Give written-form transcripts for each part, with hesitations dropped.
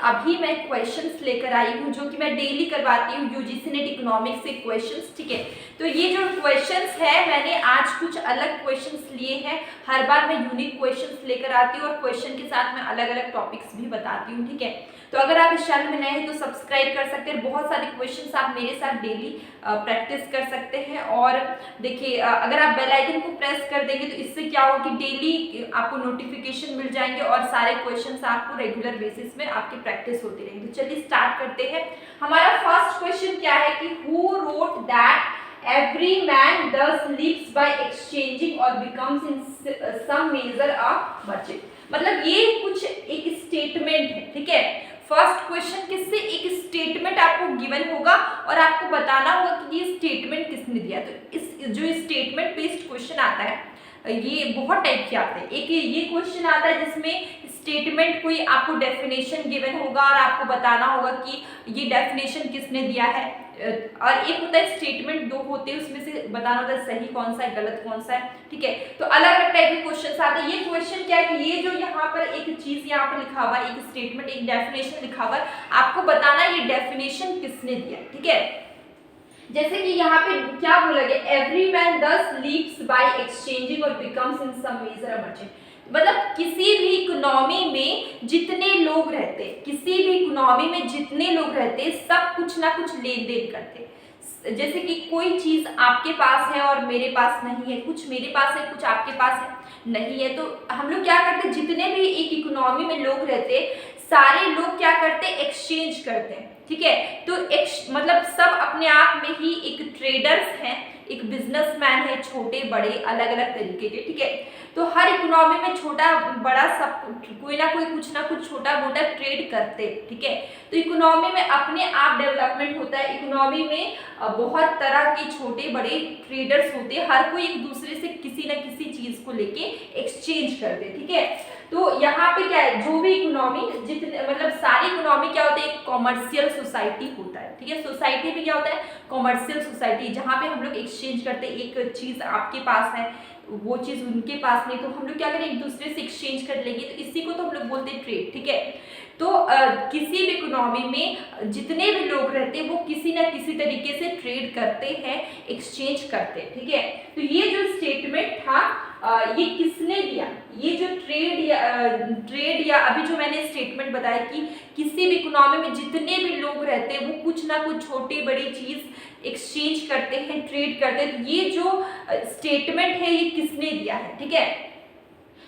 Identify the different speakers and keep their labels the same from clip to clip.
Speaker 1: अभी मैं क्वेश्चंस लेकर आई हूँ जो कि मैं डेली करवाती हूँ यूजीसी नेट इकोनॉमिक्स से क्वेश्चंस, ठीक है। तो ये जो क्वेश्चंस है मैंने आज कुछ अलग क्वेश्चंस लिए हैं। हर बार मैं यूनिक क्वेश्चंस लेकर आती हूँ और क्वेश्चन के साथ मैं अलग अलग टॉपिक्स भी बताती हूँ, ठीक है। तो अगर आप इस चैनल में नए हैं तो सब्सक्राइब कर सकते हैं। बहुत सारे क्वेश्चंस आप मेरे साथ डेली प्रैक्टिस कर सकते हैं। और देखिए अगर आप बेल आइकन को प्रेस कर देंगे तो इससे क्या होगा कि डेली आपको नोटिफिकेशन मिल जाएंगे और सारे क्वेश्चंस आपको रेगुलर बेसिस में आपकी प्रैक्टिस होती रहेगी। तो चलिए स्टार्ट करते हैं। हमारा फर्स्ट क्वेश्चन क्या है कि who wrote that every man thus lives by exchanging or becomes in some measure a merchant। मतलब ये कुछ एक स्टेटमेंट है, ठीक है। फर्स्ट क्वेश्चन किससे, एक स्टेटमेंट आपको गिवन होगा और आपको बताना होगा कि ये स्टेटमेंट किसने दिया। तो इस जो स्टेटमेंट बेस्ड क्वेश्चन आता है ये बहुत टाइप के आते हैं। एक ये क्वेश्चन आता है जिसमें स्टेटमेंट कोई आपको डेफिनेशन गिवन होगा और आपको बताना होगा कि ये डेफिनेशन किसने दिया है। और एक होता है स्टेटमेंट, दो होते हैं उसमें से बताना होता है सही कौन सा है गलत कौन सा है, ठीक है। तो अलग अलग टाइप के क्वेश्चन आते हैं। ये क्वेश्चन क्या है कि ये जो यहाँ पर एक चीज यहाँ पर लिखा हुआ है, एक स्टेटमेंट एक डेफिनेशन लिखा हुआ है, आपको बताना ये डेफिनेशन किसने दिया, ठीक है। जैसे कि यहाँ पे क्या बोला गया, every man thus lives by exchanging or becomes in some measure a merchant. मतलब किसी भी इकोनॉमी में जितने लोग रहते, किसी भी इकोनॉमी में जितने लोग रहते सब कुछ ना कुछ लेन देन करते। जैसे कि कोई चीज आपके पास है और मेरे पास नहीं है, कुछ मेरे पास है कुछ आपके पास है नहीं है, तो हम लोग क्या करते, जितने भी एक इकोनॉमी में लोग रहते सारे लोग क्या करते, एक्सचेंज करते हैं, ठीक है। तो मतलब सब अपने आप में ही एक ट्रेडर्स हैं, एक बिजनेसमैन है, छोटे बड़े अलग अलग तरीके के, ठीक है। तो हर इकोनॉमी में छोटा बड़ा सब कोई ना कोई कुछ ना कुछ छोटा मोटा ट्रेड करते, ठीक है। तो इकोनॉमी में अपने आप डेवलपमेंट होता है। इकोनॉमी में बहुत तरह के छोटे बड़े ट्रेडर्स होते हैं, हर कोई एक दूसरे से किसी न किसी चीज को लेके एक्सचेंज करते, ठीक है। तो यहाँ पे क्या है, जो भी इकोनॉमी जितने मतलब सारी इकोनॉमी क्या होता है, एक कॉमर्शियल सोसाइटी होता है, ठीक है। सोसाइटी में क्या होता है, कॉमर्शियल सोसाइटी, जहाँ पे हम लोग एक्सचेंज करते हैं। एक चीज आपके पास है वो चीज उनके पास नहीं, तो हम लोग क्या करें एक दूसरे से एक्सचेंज कर लेंगे, तो इसी को तो हम लोग बोलते हैं ट्रेड, ठीक है। तो किसी भी इकोनॉमी में जितने भी लोग रहते हैं वो किसी न किसी तरीके से ट्रेड करते हैं, एक्सचेंज करते हैं, ठीक है। तो ये जो स्टेटमेंट था ये किसने दिया, ये जो ट्रेड या अभी जो मैंने स्टेटमेंट बताया कि किसी भी इकोनॉमी में जितने भी लोग रहते हैं वो कुछ ना कुछ छोटी बड़ी चीज एक्सचेंज करते हैं, ट्रेड करते हैं। तो ये जो स्टेटमेंट है ये किसने दिया है, ठीक है।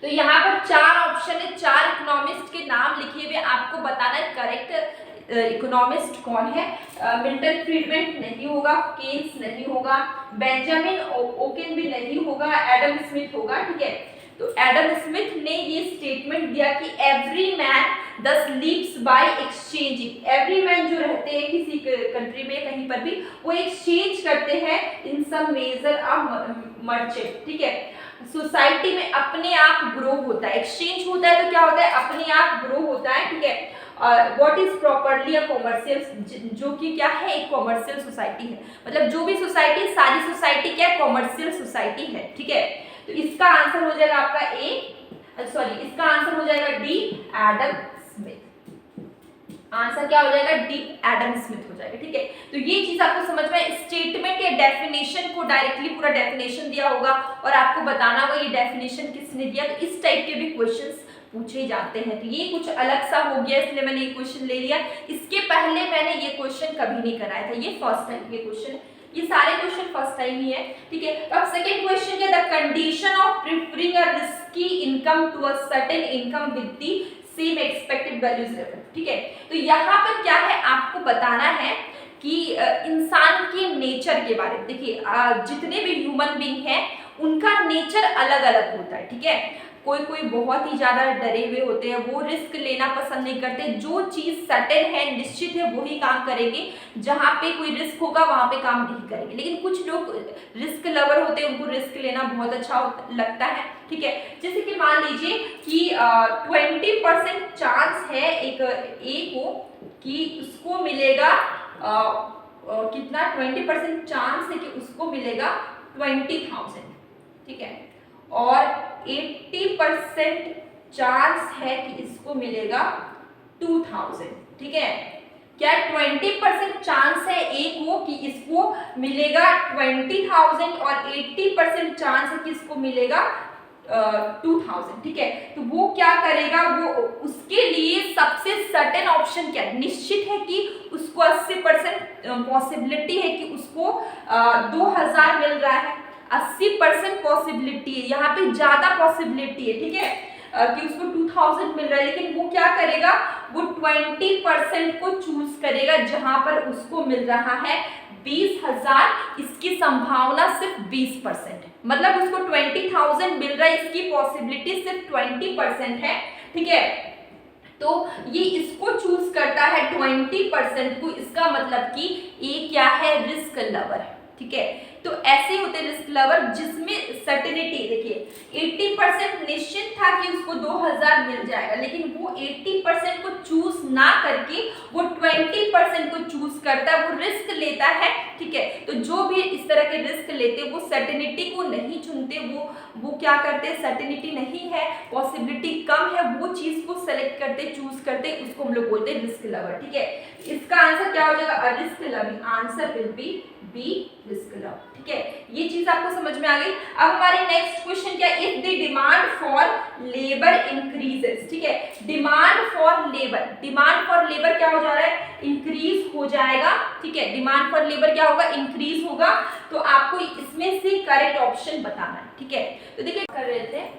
Speaker 1: तो यहाँ पर चार ऑप्शन है, चार इकोनॉमिस्ट के नाम लिखे हुए, आपको बताना है करेक्ट इकोनॉमिस्ट कौन है। मिल्टन फ्रीडमैन नहीं होगा, केन्स नहीं होगा, बेंजामिन ओकेन भी नहीं होगा, एडम स्मिथ होगा, ठीक है। तो एडम स्मिथ ने ये स्टेटमेंट दिया कि every man thus lives by exchanging. Every man जो रहते हैं किसी कंट्री में कहीं पर भी वो एक्सचेंज करते हैं इन सम मेजर अ मर्चेंट, ठीक है। सोसाइटी में अपने आप ग्रो होता है, एक्सचेंज होता है तो क्या होता है अपने आप ग्रो होता है, ठीक है। What is properly a commercial, जो कि क्या है एक कॉमर्शियल सोसाइटी है। मतलब जो भी सोसाइटी, सारी सोसाइटी क्या है कॉमर्शियल सोसाइटी है, ठीक है। तो इसका आंसर हो जाएगा आपका इसका आंसर हो जाएगा डी एडम स्मिथ। आंसर क्या हो जाएगा, डी एडम स्मिथ हो जाएगा, ठीक है। तो ये चीज आपको समझ में, स्टेटमेंट या डेफिनेशन को डायरेक्टली पूरा डेफिनेशन दिया होगा और आपको बताना होगा ये डेफिनेशन किसने दिया। तो इस टाइप के भी क्वेश्चंस पूछे जाते हैं। तो ये कुछ अलग सा हो गया इसलिए मैंने ये क्वेश्चन ले लिया। इसके पहले मैंने ये क्वेश्चन कभी नहीं कराया था, ये फर्स्ट टाइम ये क्वेश्चन, ये सारे क्वेश्चन फर्स्ट टाइम ही है, ठीक है। तो अब सेकंड क्वेश्चन क्या, the condition of preferring a risky income to a certain income with the same expected values level, ठीक है। तो यहाँ पर क्या है आपको बताना है कि इंसान के नेचर के बारे में। देखिए जितने भी ह्यूमन बीइंग हैं उनका नेचर अलग अलग होता है, ठीक है। कोई कोई बहुत ही ज्यादा डरे हुए होते हैं, वो रिस्क लेना पसंद नहीं करते। जो चीज सर्टेन है निश्चित है वही काम करेंगे, जहां पे कोई रिस्क होगा वहां पे काम नहीं करेंगे। लेकिन कुछ लोग रिस्क लवर होते हैं, उनको रिस्क लेना बहुत अच्छा लगता है, ठीक है। जैसे कि मान लीजिए कि 20% चांस है एक ए को कि उसको मिलेगा कितना, 20% चांस है कि उसको मिलेगा 20,000, ठीक है। और 80% चांस है कि इसको मिलेगा 2000, ठीक है। क्या 20% चांस है ए को कि इसको मिलेगा 20,000 और 80% चांस है कि इसको मिलेगा 2000, ठीक है। तो वो क्या करेगा, वो उसके लिए सबसे सर्टेन ऑप्शन क्या है, निश्चित है कि उसको 80% पॉसिबिलिटी है कि उसको 2000 मिल रहा है, 80% पॉसिबिलिटी है, यहाँ पे ज्यादा पॉसिबिलिटी है, ठीक है, कि उसको 2000 मिल रहा है, लेकिन वो क्या करेगा, वो 20% को चूज करेगा जहां पर उसको मिल रहा है 20,000। इसकी संभावना सिर्फ 20% है, मतलब उसको 20,000 मिल रहा है, इसकी पॉसिबिलिटी सिर्फ 20% है, ठीक है। तो ये इसको चूज करता है 20% को, इसका मतलब कि ये क्या है, रिस्क लवर है, ठीक है। तो ऐसे होते रिस्क लवर जिसमें सर्टेनिटी, देखिए 80% निश्चित था कि उसको 2000 मिल जाएगा, लेकिन वो 80% को चूज ना करके वो 20% को चूज करता है, वो रिस्क लेता है, ठीक है। तो जो भी इस तरह के रिस्क लेते वो सर्टेनिटी को नहीं चुनते, वो क्या करते, सर्टेनिटी नहीं है, पॉसिबिलिटी कम है, वो चीज को सेलेक्ट करते, चूज करते, उसको हम लोग बोलते हैं रिस्क लवर, ठीक है। इसका आंसर क्या हो जाएगा, risk loving, answer will be risk love, ठीक है। ये चीज आपको समझ में आ गई। अब हमारी नेक्स्ट क्वेश्चन क्या, if the demand for labour increases, ठीक है, डिमांड फॉर लेबर क्या हो जा रहा है, इंक्रीज हो जाएगा, ठीक है, डिमांड फॉर लेबर क्या होगा, इंक्रीज होगा। तो आपको इसमें से करेक्ट ऑप्शन बताना है, ठीक है। तो देखिए कर रहे थे,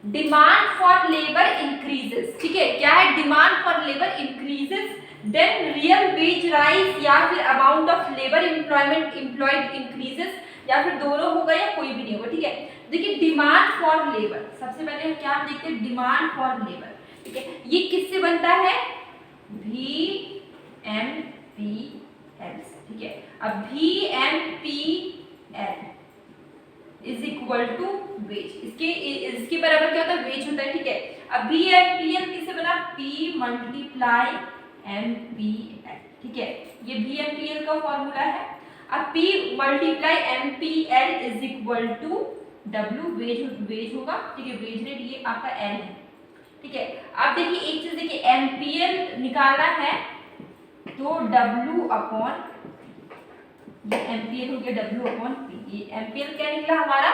Speaker 1: डिमांड फॉर लेबर इंक्रीजेस, ठीक है, क्या है, demand for labour increases, then real wage rise, या फिर amount of labour employed increases, या फिर दोनों होगा या कोई भी नहीं होगा, ठीक है। देखिए डिमांड फॉर लेबर, सबसे पहले क्या देखते हैं, डिमांड फॉर लेबर, ठीक है, ये किससे बनता है, VMPL, ठीक है। अब VMPL is equal to wage, इसके बराबर क्या होता है, वेज होता है, ठीक है। अब VMPL किससे बना, P मल्टीप्लाई MPL, ठीक है, ये VMPL का फॉर्मूला है। अब P multiply MPL is equal to W, wage होगा, ठीक है, वेज रेट ये आपका L है, ठीक है। अब देखिए एक चीज, देखिए MPL निकालना है तो W अपॉन, ये MPL हो गया W अपॉन P, ये MPL क्या निकला हमारा,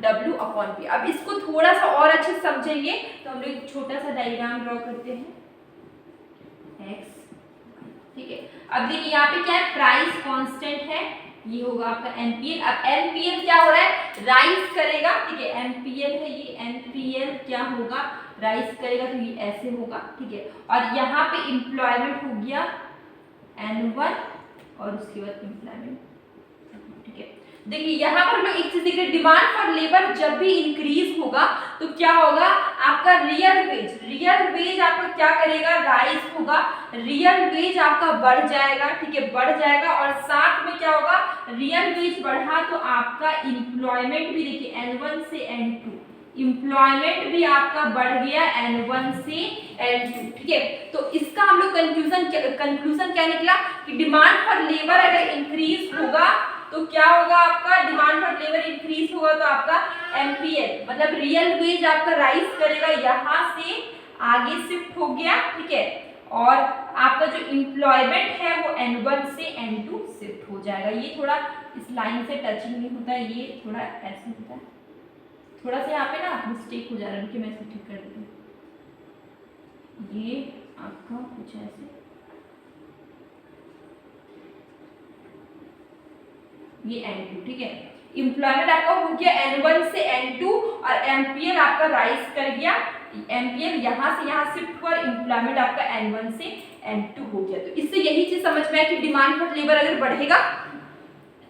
Speaker 1: W अपॉन P। अब इसको थोड़ा सा और अच्छे से समझेंगे तो हम लोग एक छोटा सा डायग्राम ड्रॉ करते हैं, X, ठीक है। अब देखिए यहाँ पे क्या है, प्राइस कांस्टेंट है, ये होगा आपका MPL। अब MPL क्या हो रहा है, राइज करेगा, ठीक है, MPL है ये, MPL क्या होगा, राइज करेगा, तो ये ऐसे होगा, ठीक है। और यहाँ पे एम्प्लॉयमेंट हो गया N1 और उसके बाद एम्प्लॉयमेंट, ठीक है। देखिए यहाँ पर लोग एक चीज देख रहे हैं, डिमांड फॉर लेबर जब भी इंक्रीज होगा तो क्या होगा, आपका रियल वेज आपका क्या करेगा, राइज होगा, रियल वेज आपका बढ़ जाएगा, ठीक है, बढ़ जाएगा। और साथ में क्या होगा, रियल वेज बढ़ा तो आपका एम्प्लॉयमेंट भी, देखिए N1 से N2, एम्प्लॉयमेंट भी आपका बढ़ गया N1 से N2, ठीक है। तो इसका हम लोग कंक्लूजन क्या निकला कि डिमांड फॉर लेबर अगर इंक्रीज होगा तो क्या होगा, आपका डिमांड फॉर लेबर इंक्रीज होगा तो आपका MPL मतलब रियल वेज आपका राइज करेगा, यहाँ से आगे शिफ्ट हो गया, ठीक है। और आपका जो एम्प्लॉयमेंट है वो N1 से N2 शिफ्ट हो जाएगा। ये थोड़ा इस लाइन से टचिंग नहीं होता है, ये थोड़ा ऐसे होता है, थोड़ा सा यहाँ पे ना मिस्टेक हो जा रहा है, कि मैं इसे ठीक कर देती हूँ। ये आपका कुछ ऐसे, ये N2, ठीक है। एम्प्लॉयमेंट आपका हो गया N1 से N2 और MPL आपका राइज कर गया, MPL यहाँ से यहाँ शिफ्ट हुआ, एम्प्लॉयमेंट आपका N1 से N2 हो गया। तो इससे यही चीज समझ में आया कि डिमांड फॉर लेबर अगर बढ़ेगा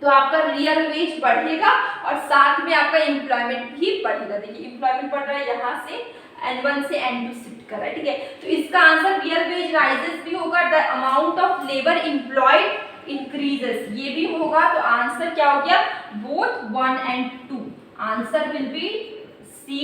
Speaker 1: तो आपका रियल वेज बढ़ेगा और साथ में आपका एम्प्लॉयमेंट भी बढ़ेगा। देखिए एम्प्लॉयमेंट बढ़ रहा है, यहाँ से N1 से N2 शिफ्ट कर रहा है, ठीक है। तो इसका आंसर रियल वेज राइजेस भी होगा, the amount of labour employed increases ये भी होगा। तो आंसर क्या हो गया, both 1 and 2, answer will be C,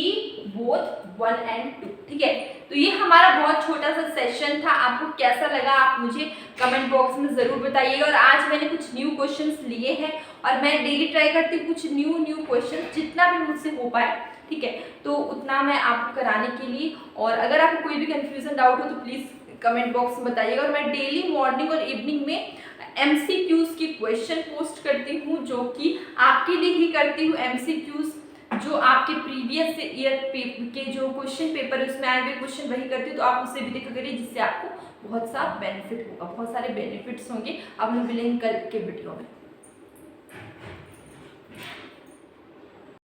Speaker 1: both 1 and 2, ठीक है। तो ये हमारा बहुत छोटा सा सेशन था, आपको कैसा लगा आप मुझे कमेंट बॉक्स में जरूर बताइएगा। और आज मैंने कुछ न्यू क्वेश्चंस लिए हैं और मैं डेली ट्राई करती हूँ कुछ न्यू क्वेश्चंस जितना भी मुझसे हो पाए, ठीक ठीक है। तो उतना मैं आपको कराने के लिए, और अगर आपको कोई भी कन्फ्यूज़न डाउट हो तो प्लीज़ कमेंट बॉक्स में बताइएगा। और मैं डेली मॉर्निंग और इवनिंग में MCQs की क्वेश्चन पोस्ट करती हूँ, जो कि आपके लिए ही करती हूँ। MCQs जो आपके प्रीवियस ईयर के जो क्वेश्चन पेपर है उसमें आए हुए क्वेश्चन वही करती हूँ, तो आप उसे भी देखा करिए, जिससे आपको बहुत सा बेनिफिट होगा, बहुत सारे बेनिफिट्स होंगे। अब हम मिलेंगे कल के वीडियो में।